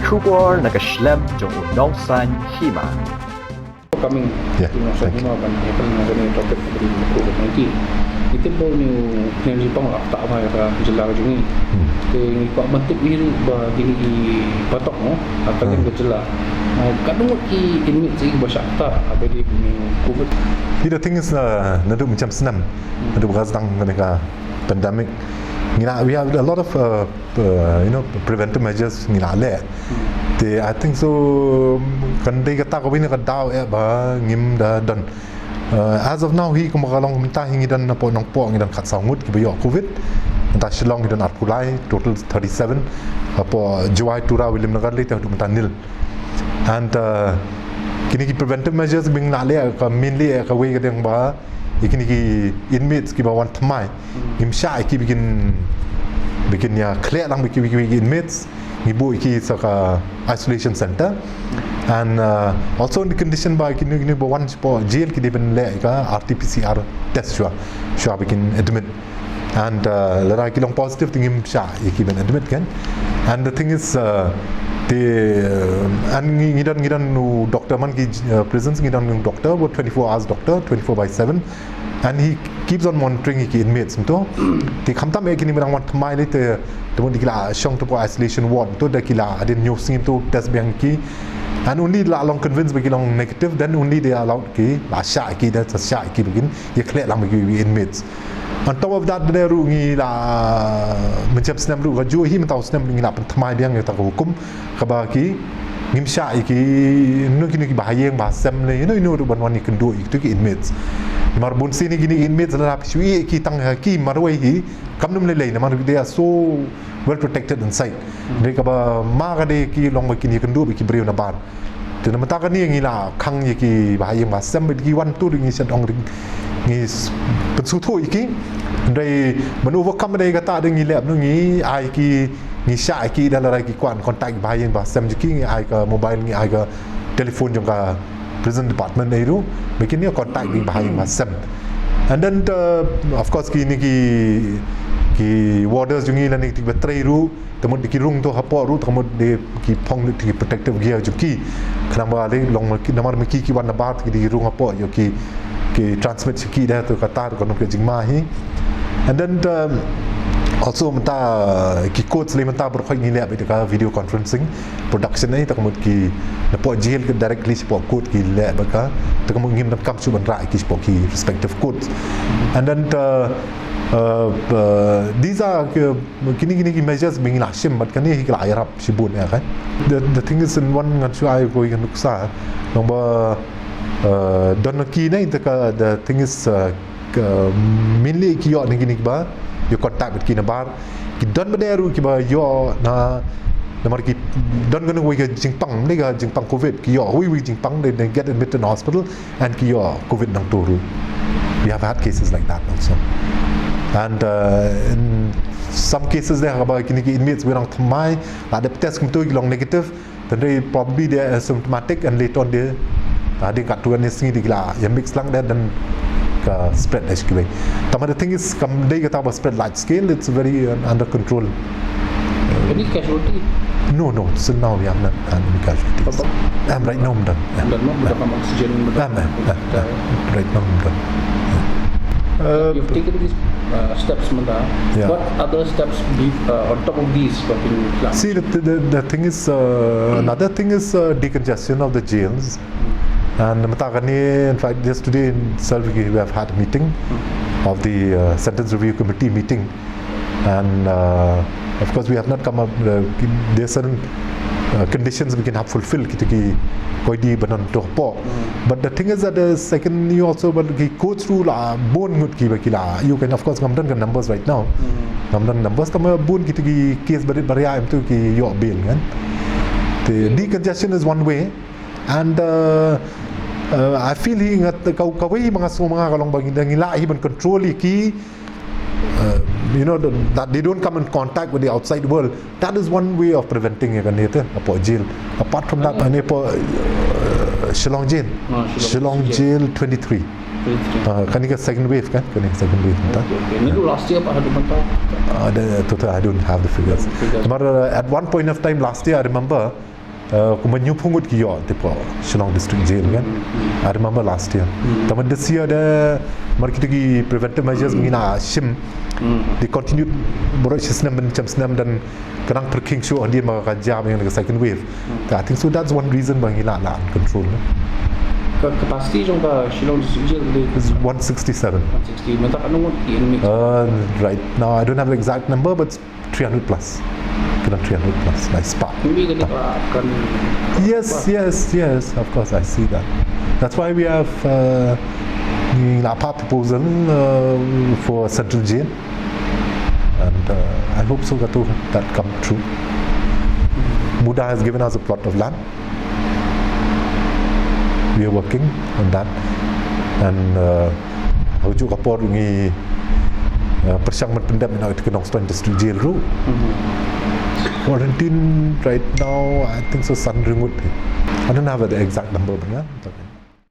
出国那个 Schlemm 中有农山起嘛。 Coming Yeah, to Nusa thank you. Tenggara kan akan mengenai topik dari COVID-19. Kita pun ni Jepang lah tak mai ka jelar jungi. Ke ni pak bentuk ni bagi patok no atau kan kejelar. Kadang ki inmit sih bersyakta apa dia punya COVID. The thing is, nado macam senam, nado bergazang mereka pandemic. We have a lot of preventive measures ngina le. I think so. Kan dia kata kau ini kadau ba ngim dah dan. As of now, he kumakalong minta hingi dan napo nong po ngi dan kat sangut ki bayo COVID. Entah Shillong ngi dan Arpulai total 37. Apo Juwai Tura William Nagar le tu minta nil. And kini ki preventive measures bing na le ka mainly ka way ka deng ba ikini ki inmates ki ba wan thamai ngim sha ki bikin ya clear lang bikin inmates ibu iki saka isolation center and also in the condition by kini one po jail ki ben le ka RT-PCR test shua bikin admit and lara ki long positive tingim sha iki ben admit kan and the thing is ngidan nu doctor man ki prisons ngidan nu doctor about 24 hours doctor 24/7 and he keeps on monitoring ki inmates to ti khamtam ek ni merang wan thmai le te mo dikla shong to isolation ward to da kila adin new sim to test bang ki and only la long convince be long negative then only they are allowed ki la sha ki da sha ki begin ye khle lang ki inmates on top of that dia ru ngi la macam senam ru gaju hi mentau senam ngi la thmai biang ta hukum ka ba ki ngim sha ki nu ki bahaya ba sem le inu ru ban wan ni kendu itu ki inmates marbun sini gini inmates la shui ki tang ki marwai hi kamnum le le na mar they are so well protected inside de ka ba ma ka de ki long ba ki ni kendu ki breu na ban te na mata ka ni ngi la khang ye ki bahaya ba sem ki wan tu ngi sat ong ngi pensu thu iki dai man overcome dai kata de ngi lep nu ngi ai ki ngi sha ki da la ki kwan contact bahaya ba sem ki ngi ai ka mobile ngi ai ka telefon jong ka prison department nei ru bikin ni contact bi bahaya ba sem and then of course ki ni ki warders jungi la ni ti betray ru temut ki rung to hapo ru temut de ki phong ki protective gear juki khnamba le long ki namar me ki wan na bat ki di rung hapo yo ki transmit ki dah tu kata ko ke jingma hi and then also menta ki coach le menta berkhoi ni le ka video conferencing production ni tak mut ki po jail ke directly po coach ki le baka tak mut ngim kam su ban ra ki po ki respective coach and then these are kini measures being lashim but kani hi la yarap shibun ya kan the thing is in one ngan chu ai ko kan nuksa nomba don ki na the thing is mainly ki yo ni ba you contact with ki na bar ki don baderu ki ba yo na mar ki don gonna we ga jingpang ni ga jingpang covid ki yo we jingpang they get admitted in hospital and ki yo covid nang toru we have had cases like that also and in some cases there about kini ki inmates we nang thamai la de test kum tu long negative then they probably they are symptomatic and later on they ada kat tuan ni sini digla yang mix lang dan spread HQV. Tapi the thing is, come day kita spread large scale, it's very under control. Any casualty? No. So now we have not any casualties. Right now, I'm done. Dan mau berapa oksigen? Right now, I'm done. You've taken these steps, Manda. Yeah. What other steps on top of these have been planned? See, the thing is, another thing is decongestion of the jails. And in fact, just today in Salviki, we have had a meeting of the Sentence Review Committee meeting. And of course, we have not come up, there are certain conditions we can have fulfilled. But the thing is that the second, you also go through you can of course come down numbers right now. Come down numbers, case your bail. The decongestion is one way. And I feel kawai mga kalong baging ngila even control ki that they don't come in contact with the outside world. That is one way of preventing jail. Apart from that, Shillong Jail. Shillong Jail 23. Kanika second wave kan? Kanika second wave. Okay. Last year apa ada I don't have the figures. But at one point of time last year, I remember kumanyu pungut kiyo tipo Shillong District Jail kan. I remember last year. Tapi this year the mereka lagi preventive measures mengina shim. They continue borok sistem macam senam dan kadang perking show dia maka jam yang the second wave. I think so that's one reason mengina lah control. Capacity jangka Shillong District Jail It's 167. 160. Mata kan nunggu in mix. Right now I don't have the exact number but it's 300 plus. Kadang 300 plus. Nice spot. Maybe kan akan. Yes, of course I see that. That's why we have proposal for central jail, and I hope so that come true. Buddha has given us a plot of land. We are working on that, and Hujuk kapor ni persiangan pendam nak ke Nongstoin District Jail ru. Quarantine right now I think so Sun Ringut. I don't have the exact number, but yeah.